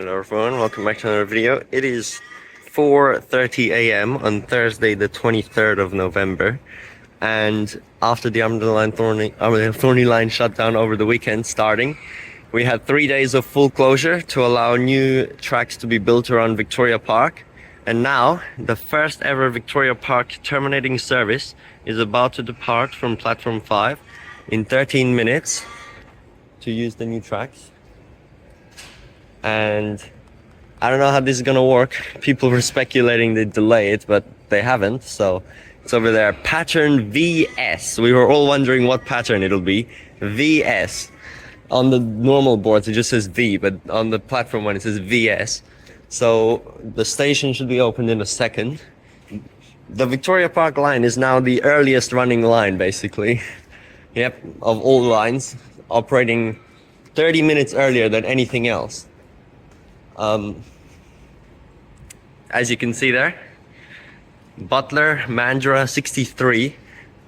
Hello everyone, welcome back to another video. It is 4:30 a.m. on Thursday the 23rd of November, and after the Armadale Thornlie Line shut down over the weekend starting, we had 3 days of full closure to allow new tracks to be built around Victoria Park, and now the first ever Victoria Park terminating service is about to depart from platform 5 in 13 minutes to use the new tracks. And I don't know how this is gonna work. People were speculating they'd delay it, but they haven't, so it's over there. Pattern VS. We were all wondering what pattern it'll be. VS. On the normal boards it just says V, but on the platform one it says VS. So the station should be opened in a second. The Victoria Park line is now the earliest running line, basically. Yep, of all lines, operating 30 minutes earlier than anything else. As you can see there, Butler, Mandurah 63,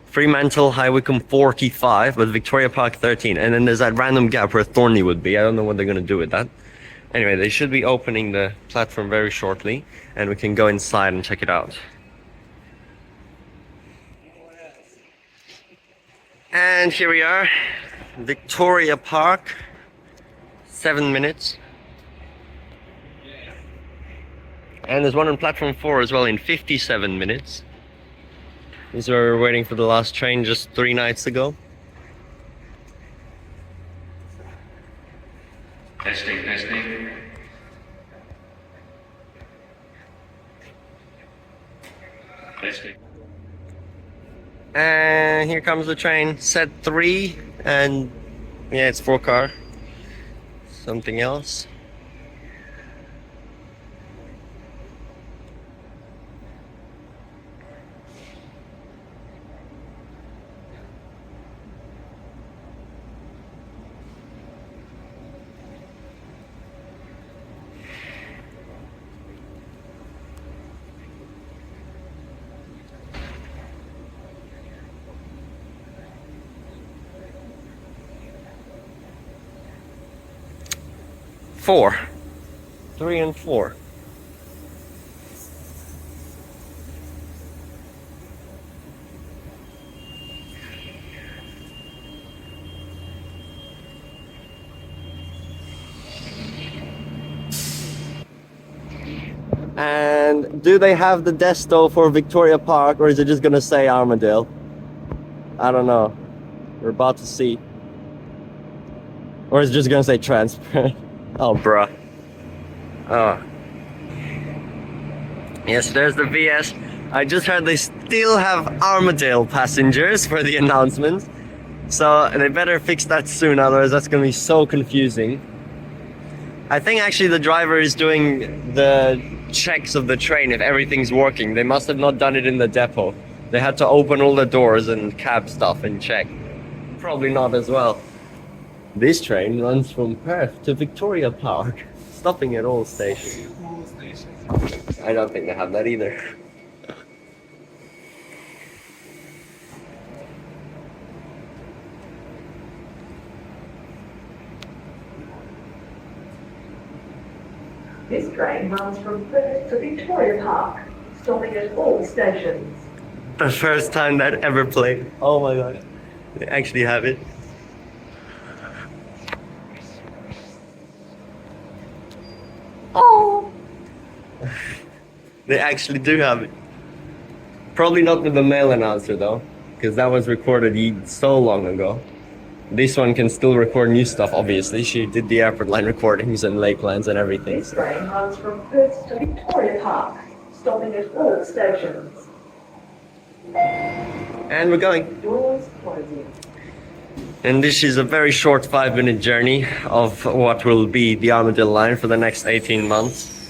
Fremantle, High Wycombe 45, but Victoria Park 13. And then there's that random gap where Thornlie would be. I don't know what they're going to do with that. Anyway, they should be opening the platform very shortly, and we can go inside and check it out. And here we are, Victoria Park, 7 minutes. And there's one on platform 4 as well in 57 minutes. These were waiting for the last train just 3 nights ago. Testing. And here comes the train, set 3, and yeah, it's 4 car. Something else. Four. 3 and 4. And do they have the Desto for Victoria Park, or is it just gonna say Armadale? I don't know. We're about to see. Or is it just gonna say transparent? Oh, bruh. Oh. Yes, there's the VS. I just heard they still have Armadale passengers for the announcements. So they better fix that soon, otherwise that's gonna be so confusing. I think actually the driver is doing the checks of the train if everything's working. They must have not done it in the depot. They had to open all the doors and cab stuff and check. Probably not as well. This train runs from Perth to Victoria Park, stopping at all stations. I don't think they have that either. This train runs from Perth to Victoria Park, stopping at all stations. The first time that ever played. Oh my god. They actually have it. Oh! They actually do have it. Probably not with the male announcer though, because that was recorded so long ago. This one can still record new stuff, obviously. She did the airport line recordings and lay plans and everything. This train runs from Perth to Victoria Park, stopping at all stations. And we're going. Doors closing. And this is a very short 5-minute journey of what will be the Armadale line for the next 18 months.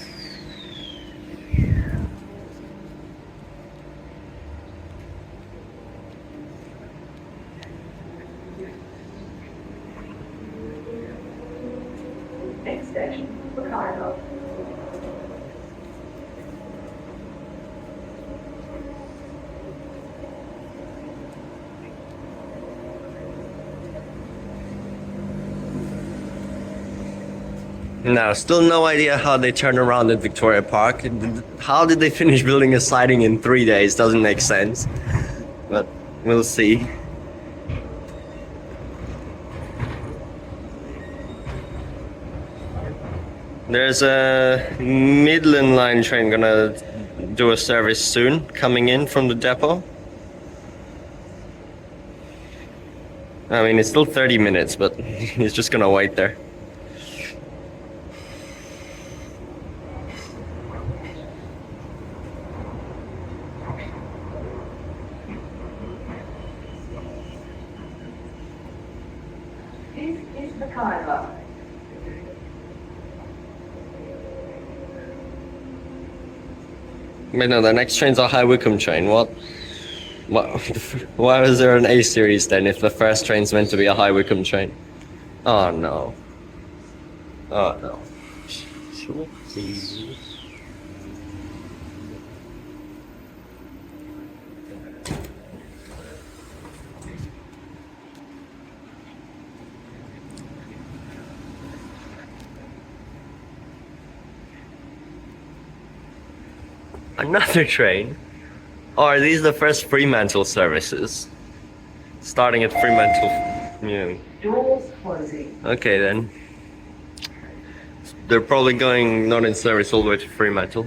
Next station, Ricardo. No, still no idea how they turn around at Victoria Park. How did they finish building a siding in 3 days? Doesn't make sense. But we'll see. There's a Midland Line train gonna do a service soon, coming in from the depot. I mean, it's still 30 minutes, but he's just gonna wait there. This is the Kyla. Wait, no, the next train's a High Wycombe train. What? Why was there an A series then if the first train's meant to be a High Wycombe train? Oh no. Oh no. Another train? Oh, are these the first Fremantle services? Starting at Fremantle. Yeah. Doors closing. Okay then. They're probably going not in service all the way to Fremantle.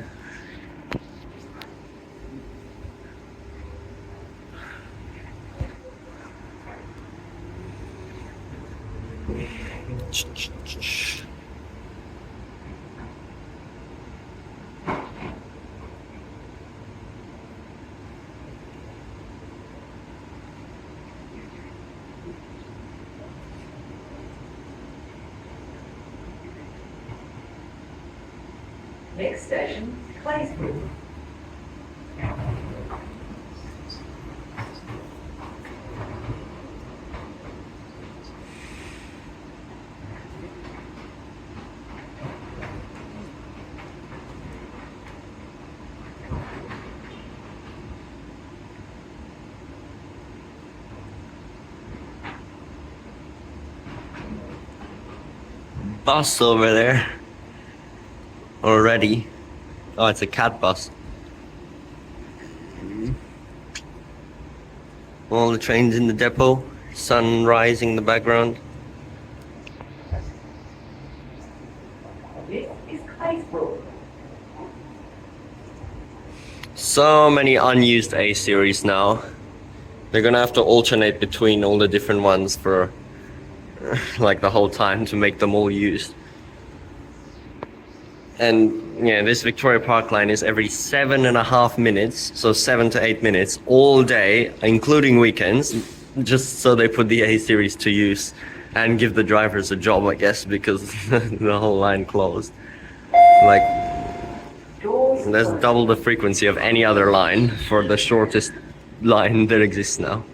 Next station, Claysbrook. Bus over there. Already. Oh, it's a cat bus. All the trains in the depot. Sun rising in the background. This is Claysbrook. So many unused A series now. They're gonna have to alternate between all the different ones for like the whole time to make them all used. And yeah, this Victoria Park line is every 7.5 minutes, so 7 to 8 minutes all day, including weekends, just so they put the A series to use and give the drivers a job, I guess, because the whole line closed. Like, that's double the frequency of any other line for the shortest line that exists now.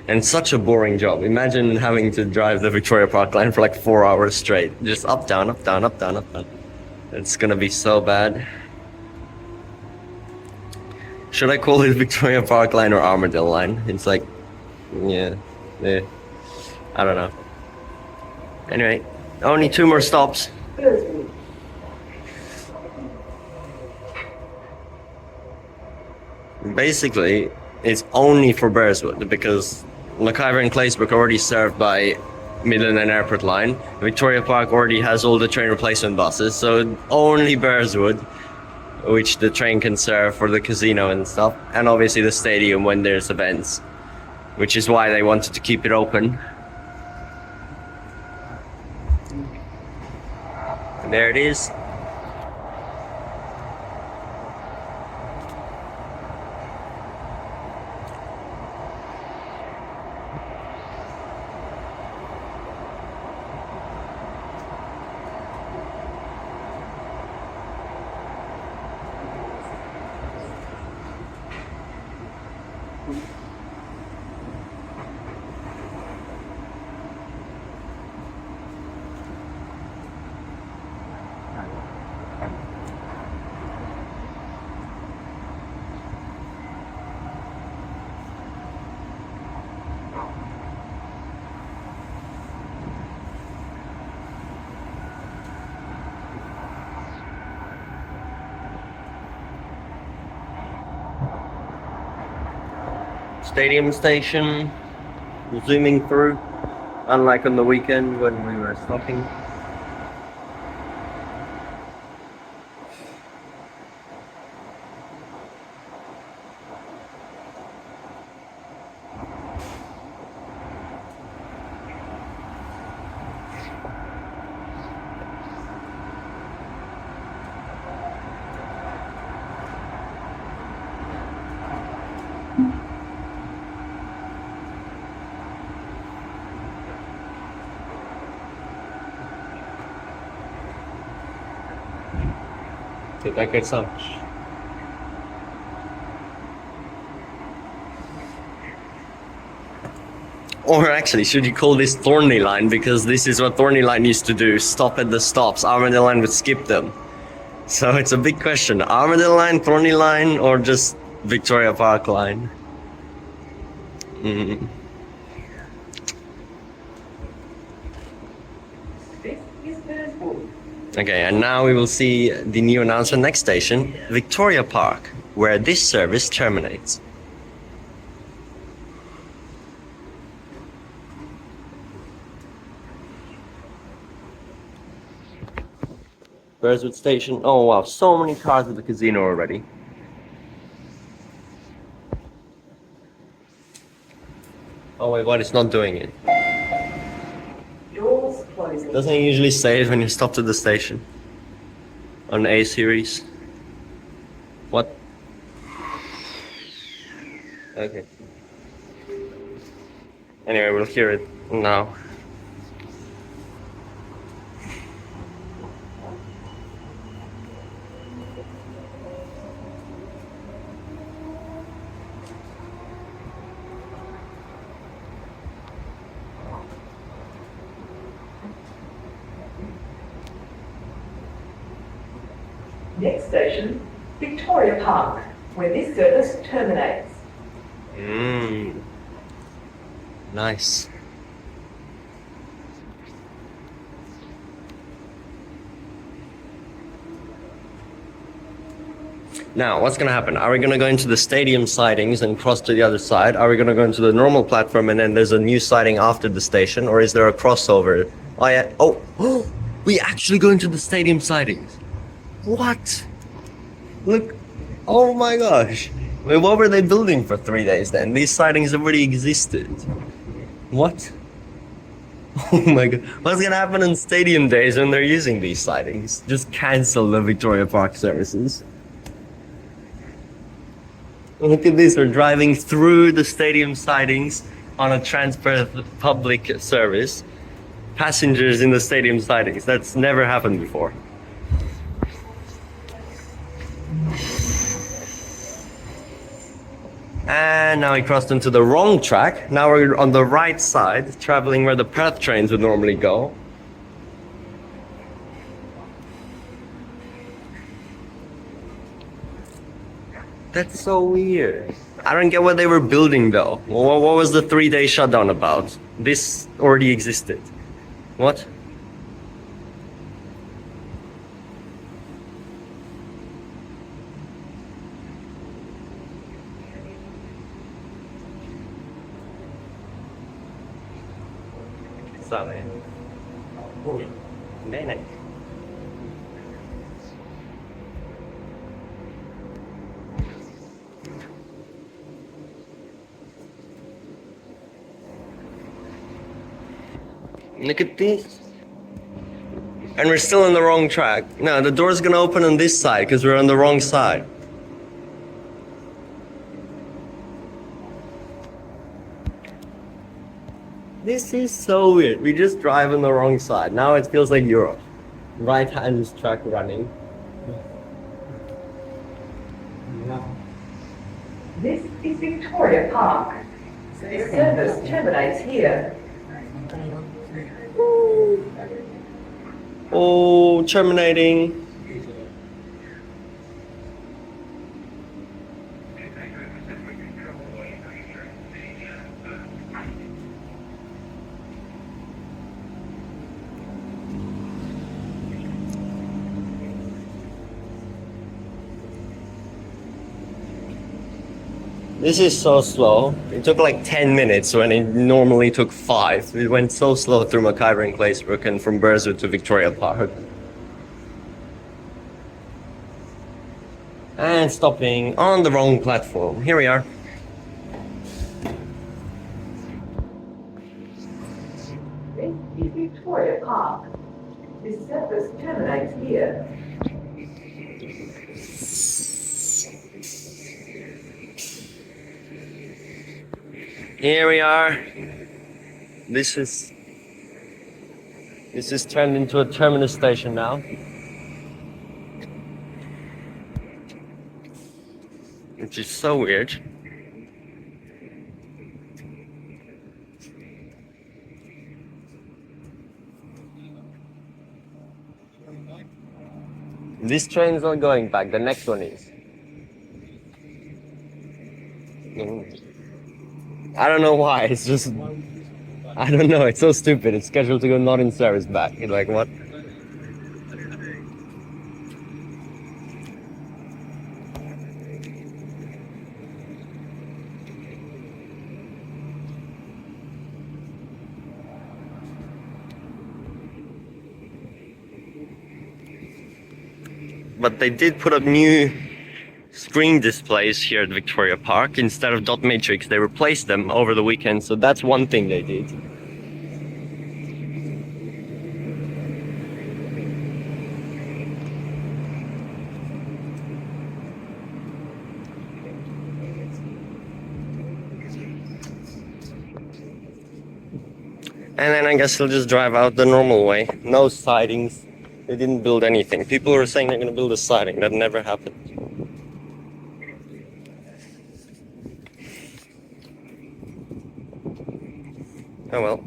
And such a boring job. Imagine having to drive the Victoria Park line for like 4 hours straight. Just up, down, up, down, up, down, up, down. It's gonna be so bad. Should I call it Victoria Park line or Armadale line? It's like, yeah, I don't know. Anyway, only 2 more stops. Burswood. Basically, it's only for Burswood because Mackay and Claysbrook are already served by Midland and Airport Line. Victoria Park already has all the train replacement buses, so only Burswood, which the train can serve for the casino and stuff, and obviously the stadium when there's events, which is why they wanted to keep it open. And there it is. Stadium station, zooming through, unlike on the weekend when we were stopping. Did that get some? Or actually, should you call this Thornlie Line? Because this is what Thornlie Line used to do, stop at the stops. Armadale Line would skip them. So it's a big question. Armadale Line, Thornlie Line, or just Victoria Park Line? This is Burswood. Okay, and now we will see the new announcement. Next station, Victoria Park, where this service terminates. Burswood Station. Oh wow, so many cars at the casino already. Oh wait, what? It's not doing it. Doors closing. Doesn't it usually say it when you stop at the station? On A series? What? Okay. Anyway, we'll hear it now. Next station, Victoria Park, where this service terminates. Nice. Now, what's gonna happen? Are we gonna go into the stadium sidings and cross to the other side? Are we gonna go into the normal platform and then there's a new siding after the station? Or is there a crossover? Oh yeah, oh, we actually go into the stadium sidings. What? Look, oh my gosh. Wait, what were they building for 3 days then? These sidings already existed. What? Oh my god. What's gonna happen on stadium days when they're using these sidings? Just cancel the Victoria Park services. Look at this, we're driving through the stadium sidings on a Transperth public service. Passengers in the stadium sidings. That's never happened before. And now we crossed into the wrong track. Now we're on the right side, traveling where the Perth trains would normally go. That's so weird. I don't get what they were building though. What was the 3-day shutdown about? This already existed. What? Sorry. Very nice. Look at this. And we're still on the wrong track. No, the door's gonna open on this side because we're on the wrong side. This is so weird. We just drive on the wrong side. Now it feels like Europe. Right hand track running. This is Victoria Park. The service terminates here. Oh, terminating. This is so slow. It took like 10 minutes when it normally took 5. It went so slow through Mackay and Claysbrook and from Burswood to Victoria Park. And stopping on the wrong platform. Here we are. This is Victoria Park. This service terminates here. Here we are. This is turned into a terminus station now. Which is so weird. This train's not going back, the next one is. I don't know why, it's just... I don't know, it's so stupid. It's scheduled to go not in service back. It's like, what? But they did put up new screen displays here at Victoria Park. Instead of dot matrix, they replaced them over the weekend, so that's one thing they did. And then I guess he'll just drive out the normal way. No sidings. They didn't build anything. People were saying they're going to build a siding. That never happened. Oh well.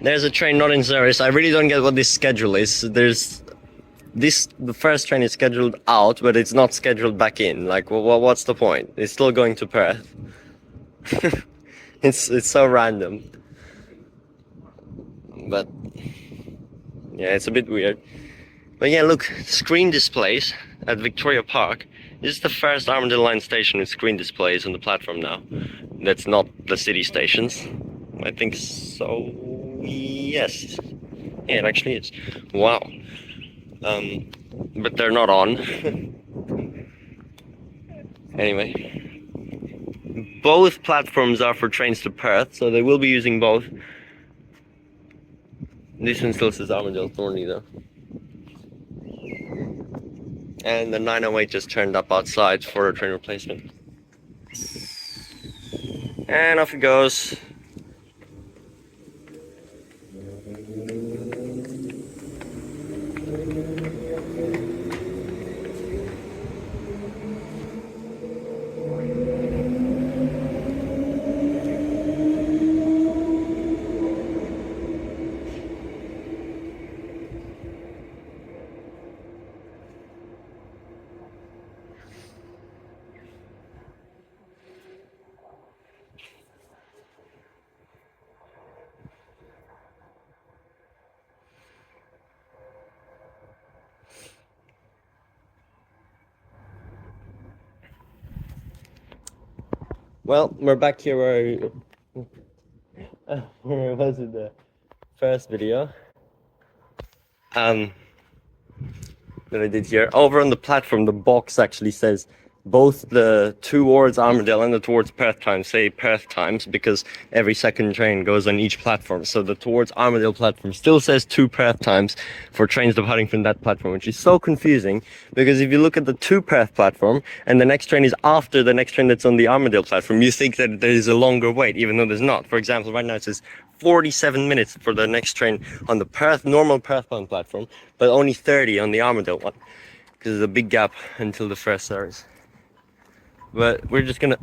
There's a train not in service. I really don't get what this schedule is. The first train is scheduled out, but it's not scheduled back in. Like, what's the point? It's still going to Perth. It's so random. But yeah, it's a bit weird. But yeah, look, screen displays at Victoria Park. This is the first Armadale Line station with screen displays on the platform now. That's not the city stations. I think so. Yes. Yeah, it actually is. Wow. But they're not on. Anyway. Both platforms are for trains to Perth, so they will be using both. This one still says Armadale Thornlie though. And the 908 just turned up outside for a train replacement. And off it goes. Well, we're back here where I was in the first video that I did here. Over on the platform, the box actually says both the towards Armadale and the towards Perth times say Perth times because every second train goes on each platform. So the towards Armadale platform still says 2 Perth times for trains departing from that platform, which is so confusing because if you look at the 2 Perth platform and the next train is after the next train that's on the Armadale platform, you think that there is a longer wait, even though there's not. For example, right now it says 47 minutes for the next train on the normal Perth bound platform, but only 30 on the Armadale one because there's a big gap until the first service. But we're just gonna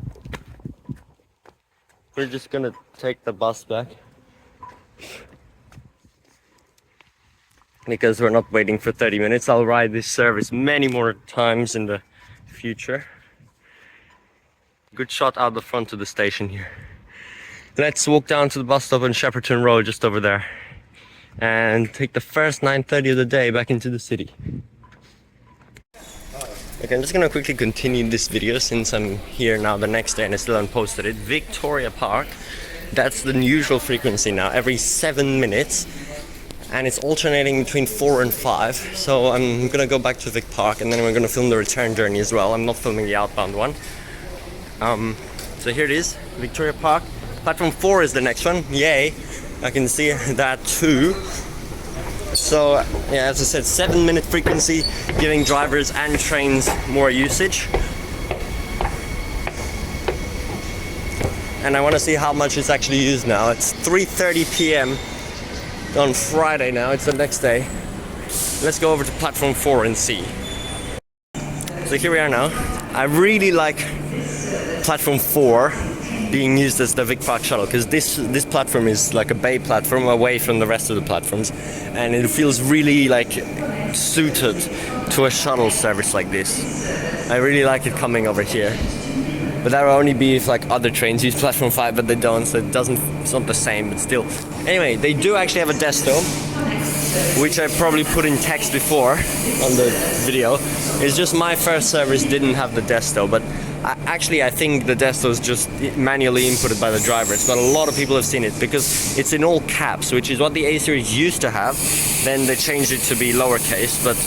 take the bus back because we're not waiting for 30 minutes. I'll ride this service many more times in the future. Good shot out the front of the station here. Let's walk down to the bus stop on Shepperton Road just over there and take the first 9:30 of the day back into the city. Okay, I'm just gonna quickly continue this video since I'm here now the next day and I still haven't posted it. Victoria Park, that's the usual frequency now, every 7 minutes. And it's alternating between 4 and 5. So I'm gonna go back to Vic Park and then we're gonna film the return journey as well. I'm not filming the outbound one. So here it is, Victoria Park. Platform 4 is the next one, yay. I can see that too. So yeah, as I said, 7-minute frequency, giving drivers and trains more usage. And I want to see how much it's actually used now. It's 3:30 p.m. on Friday now, it's the next day. Let's go over to platform 4 and see. So here we are now. I really like platform 4 being used as the Vic Park shuttle, because this platform is like a bay platform away from the rest of the platforms, and it feels really like suited to a shuttle service like this. I really like it coming over here, but that will only be if like other trains use platform 5, but they don't, so it's not the same, but still. Anyway, they do actually have a Desto, which I probably put in text before on the video. It's just my first service didn't have the Desto, but I think the Desto is just manually inputted by the drivers, but a lot of people have seen it because it's in all caps, which is what the A series used to have. Then they changed it to be lowercase, but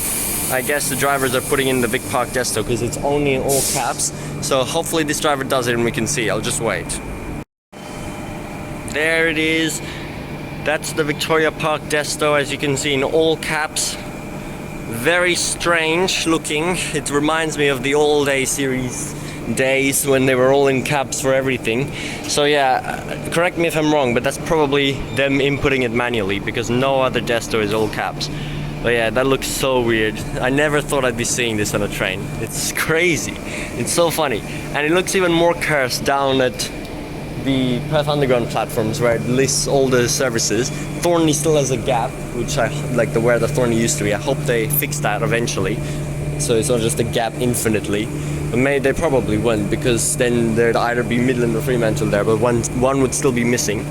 I guess the drivers are putting in the Vic Park Desto because it's only in all caps. So hopefully this driver does it and we can see. I'll just wait. There it is. That's the Victoria Park Desto, as you can see, in all caps. Very strange looking. It reminds me of the old A series days when they were all in caps for everything. So yeah, correct me if I'm wrong, but that's probably them inputting it manually because no other Desto is all caps. But yeah, that looks so weird. I never thought I'd be seeing this on a train. It's crazy. It's so funny. And it looks even more cursed down at the Perth Underground platforms where it lists all the services. Thornlie still has a gap, which I like where the Thornlie used to be. I hope they fix that eventually, so it's not just a gap infinitely. But maybe they probably won't, because then there'd either be Midland or Fremantle there, but one would still be missing.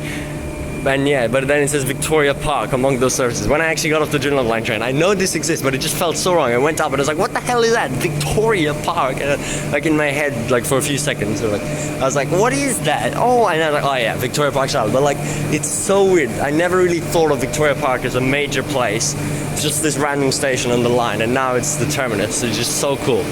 And yeah, but then it says Victoria Park among those services. When I actually got off the Shuttle line train, I know this exists, but it just felt so wrong. I went up and I was like, what the hell is that? Victoria Park? And, like in my head, like for a few seconds, I was like, what is that? Oh, and I was like, oh yeah, Victoria Park Shuttle. But like, it's so weird. I never really thought of Victoria Park as a major place. It's just this random station on the line, and now it's the terminus. It's just so cool.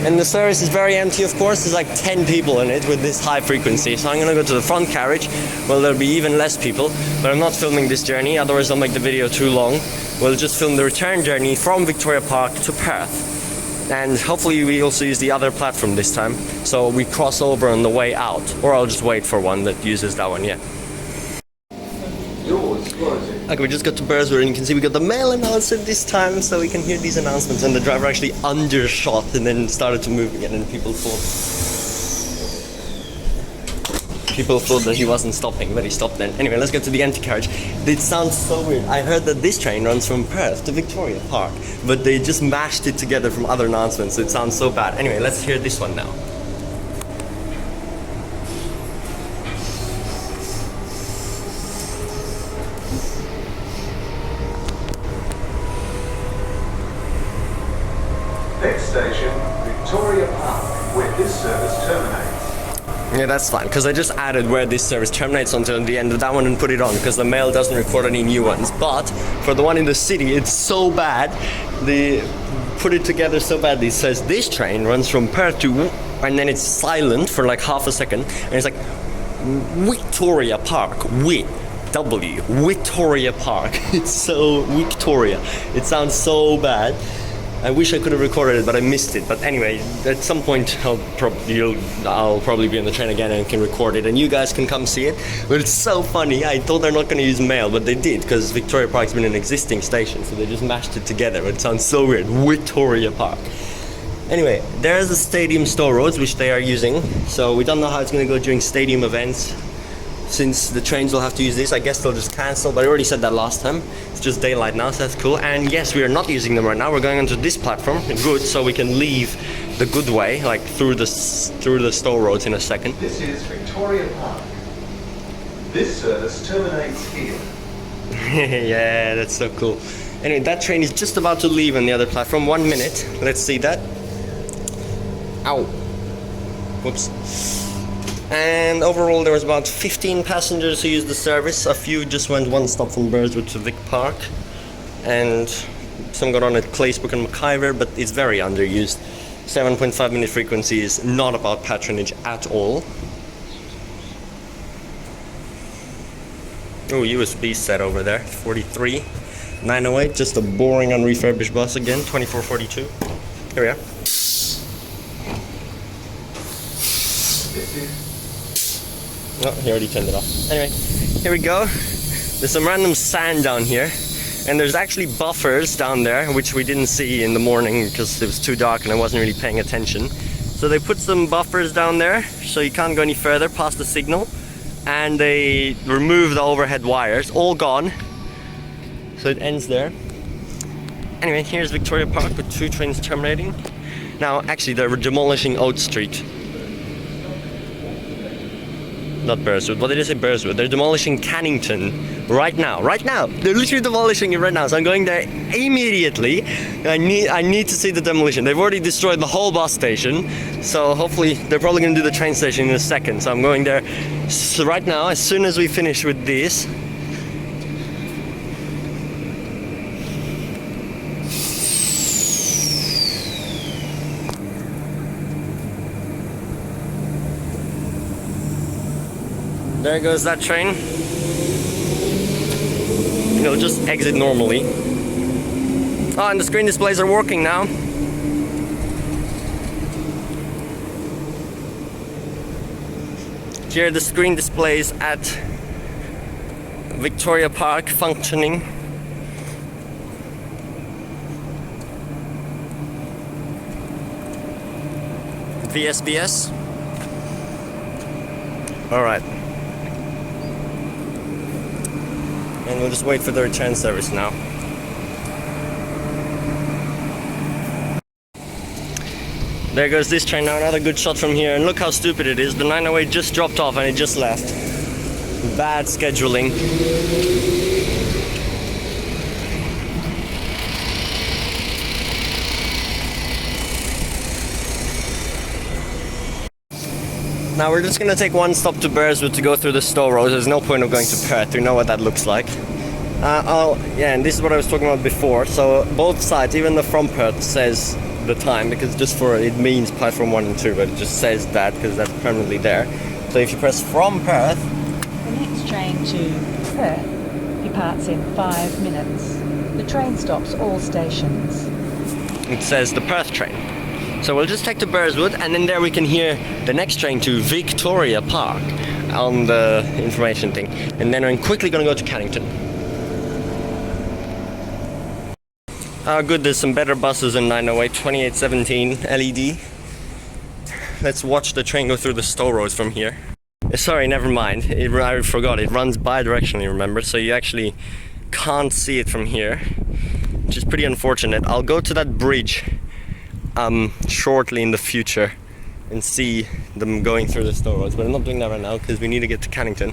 And the service is very empty, of course. There's like 10 people in it with this high frequency. So I'm gonna go to the front carriage. Well, there'll be even less people, but I'm not filming this journey, otherwise I'll make the video too long. We'll just film the return journey from Victoria Park to Perth. And hopefully we also use the other platform this time, so we cross over on the way out. Or I'll just wait for one that uses that one, yeah. Okay, we just got to Burswood and you can see we got the mail announcement this time, so we can hear these announcements, and the driver actually undershot and then started to move again, and people thought that he wasn't stopping, but he stopped then. Anyway, let's go to the empty carriage. It sounds so weird. I heard that this train runs from Perth to Victoria Park, but they just mashed it together from other announcements, so it sounds so bad. Anyway, let's hear this one now. Next station, Victoria Park, where this service terminates. Yeah, that's fine, because I just added where this service terminates until the end of that one and put it on, because the mail doesn't record any new ones. But for the one in the city, it's so bad. They put it together so badly. It says this train runs from Perth to, and then it's silent for like half a second, and it's like Victoria Park, Victoria Park. It's so Victoria. It sounds so bad. I wish I could have recorded it, but I missed it. But anyway, at some point I'll probably be on the train again and can record it, and you guys can come see it. But it's so funny. I thought they're not going to use mail, but they did, because Victoria Park's been an existing station, so they just mashed it together. It sounds so weird. Victoria Park. Anyway, there's the Stadium Stow Roads, which they are using. So we don't know how it's going to go during stadium events, since the trains will have to use this. I guess they'll just cancel, but I already said that last time. It's just daylight now, so that's cool. And yes, we are not using them right now. We're going onto this platform, good, so we can leave the good way, like through the Stow Roads in a second. This is Victoria Park. This service terminates here. Yeah, that's so cool. Anyway, that train is just about to leave on the other platform. 1 minute. Let's see that. Ow. Whoops. And overall there was about 15 passengers who used the service. A few just went one stop from Burswood to Vic Park. And some got on at Claysbrook and McIver, but it's very underused. 7.5 minute frequency is not about patronage at all. Oh, USB set over there, 43. 908, just a boring unrefurbished bus again, 2442. Here we are. Oh, he already turned it off. Anyway, here we go. There's some random sand down here. And there's actually buffers down there, which we didn't see in the morning because it was too dark and I wasn't really paying attention. So they put some buffers down there, so you can't go any further past the signal. And they removed the overhead wires, all gone. So it ends there. Anyway, here's Victoria Park with 2 trains terminating. Now, actually, they're demolishing Oat Street. Not Burswood. What did I say? Burswood. They're demolishing Cannington right now. Right now. They're literally demolishing it right now. So I'm going there immediately. I need to see the demolition. They've already destroyed the whole bus station. So hopefully they're probably going to do the train station in a second. So I'm going there right now as soon as we finish with this. There goes that train. It'll just exit normally. Oh, and the screen displays are working now. Here are the screen displays at Victoria Park functioning. VSBS. All right. And we'll just wait for the return service now. There goes this train now, another good shot from here. And look how stupid it is. The 908 just dropped off and it just left. Bad scheduling. Now we're just going to take one stop to Burswood to go through the Stow Roads. There's no point of going to Perth. We know what that looks like. Yeah, and this is what I was talking about before. So both sides, even the from Perth, says the time, because just for it means platform 1 and 2, but it just says that because that's permanently there. So if you press from Perth, the next train to Perth departs in 5 minutes. The train stops all stations. It says the Perth train. So we'll just take to Burswood, and then there we can hear the next train to Victoria Park on the information thing. And then I'm quickly going to go to Cannington. Oh good, there's some better buses in 908, 2817 LED. Let's watch the train go through the Stow Roads from here. Sorry, never mind. I forgot, it runs bi-directionally, remember? So you actually can't see it from here, which is pretty unfortunate. I'll go to that bridge shortly in the future and see them going through the Stow Roads, but I'm not doing that right now because we need to get to Cannington.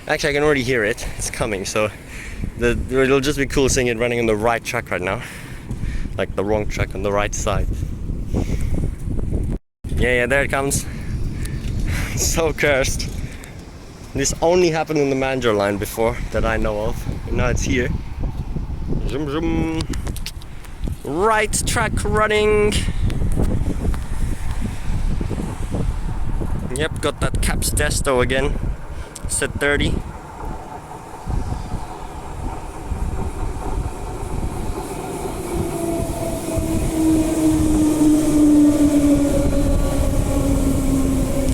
Actually, I can already hear it. It's coming, so it'll just be cool seeing it running on the right track right now. Like the wrong track on the right side. Yeah, there it comes. So cursed. This only happened in the Mandra line before, that I know of. And now it's here. Zoom, zoom. Right track running. Yep, got that caps Desto again. Set 30.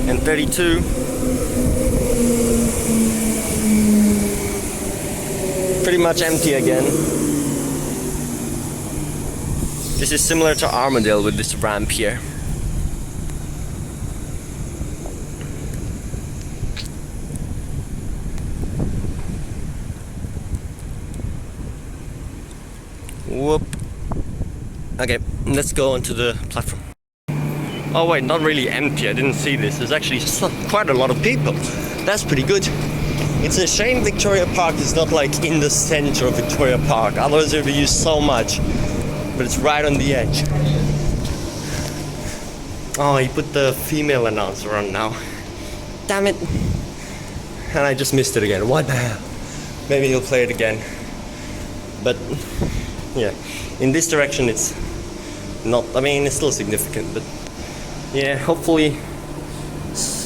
And 32. Pretty much empty again. This is similar to Armadale with this ramp here. Whoop. Okay, let's go onto the platform. Oh wait, not really empty, I didn't see this. There's actually quite a lot of people. That's pretty good. It's a shame Victoria Park is not like in the center of Victoria Park, otherwise it would be used so much. But it's right on the edge. Oh, he put the female announcer on now. Damn it. And I just missed it again. What the hell? Maybe he'll play it again. But yeah, in this direction it's not, I mean, it's still significant, but yeah, hopefully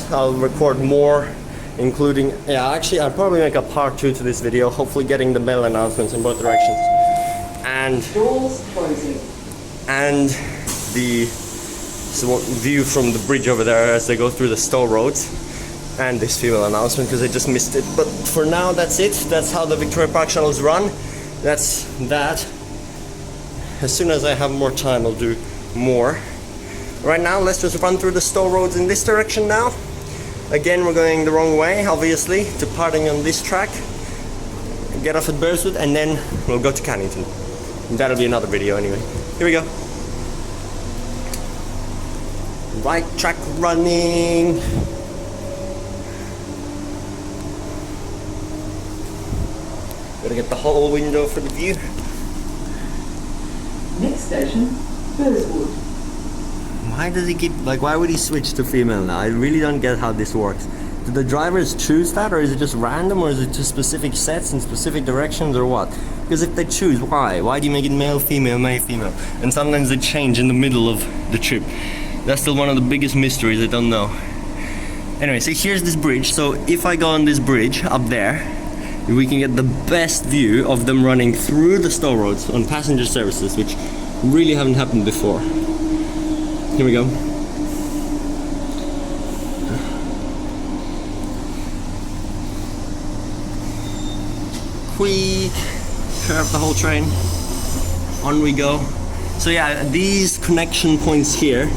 I'll record more, including, yeah, actually I'll probably make a part 2 to this video, hopefully getting the bell announcements in both directions. And Doors closing. And the view from the bridge over there as they go through the Stow Roads. And this female announcement because I just missed it. But for now, that's it. That's how the Victoria Park shuttles run. That's that. As soon as I have more time, I'll do more. Right now, let's just run through the Stow Roads in this direction now. Again, we're going the wrong way, obviously, departing on this track. Get off at Burswood, and then we'll go to Cannington. That'll be another video anyway. Here we go. Right track running. Gotta get the whole window for the view. Next station, Burswood. Why does he keep, like, why would he switch to female now? I really don't get how this works. Do the drivers choose that, or is it just random, or is it just specific sets in specific directions, or what? Because if they choose, why? Why do you make it male, female, female? And sometimes they change in the middle of the trip. That's still one of the biggest mysteries, I don't know. Anyway, so here's this bridge. So if I go on this bridge up there, we can get the best view of them running through the Stow Roads on passenger services, which really haven't happened before. Here we go. Quick, curve the whole train. On we go. So yeah, these connection points here,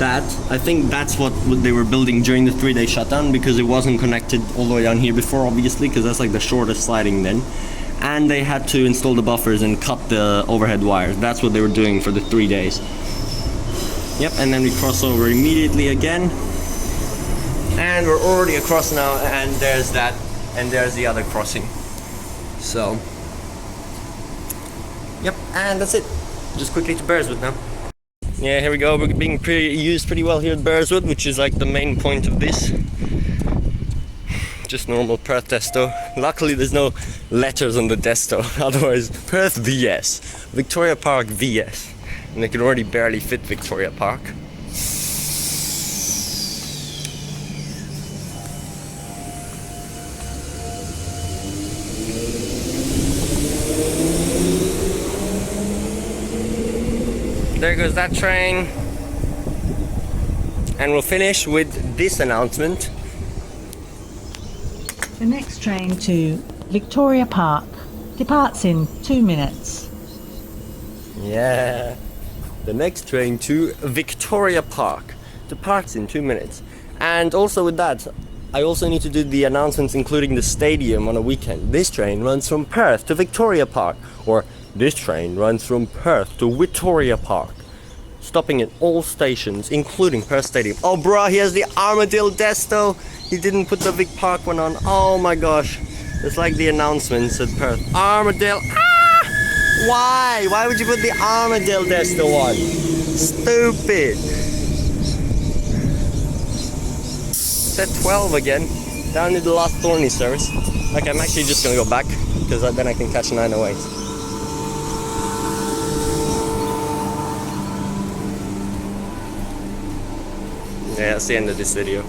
I think that's what they were building during the 3-day shutdown, because it wasn't connected all the way down here before, obviously, because that's like the shortest sliding then. And they had to install the buffers and cut the overhead wires. That's what they were doing for the 3 days. Yep, and then we cross over immediately again. And we're already across now, and there's that, and there's the other crossing. So, yep, and that's it. Just quickly to Burswood now. Yeah, here we go. We're being used pretty well here at Burswood, which is like the main point of this. Just normal Perth Desto. Luckily there's no letters on the Desto, otherwise Perth VS, Victoria Park VS. And they can already barely fit Victoria Park. There goes that train. And we'll finish with this announcement. The next train to Victoria Park departs in 2 minutes. Yeah. The next train to Victoria Park departs in 2 minutes. And also with that, I also need to do the announcements including the stadium on a weekend. This train runs from Perth to Victoria Park, or this train runs from Perth to Victoria Park, stopping at all stations, including Perth Stadium. Oh bruh, he has the Armadale Desto. He didn't put the Vic Park one on. Oh my gosh. It's like the announcements at Perth. Armadale. Ah! Why? Why would you put the Armadale Desto on? Stupid. Set 12 again. Down to the last Thornlie service. Okay, I'm actually just gonna go back, because then I can catch 908. yeah, that's the end of this video.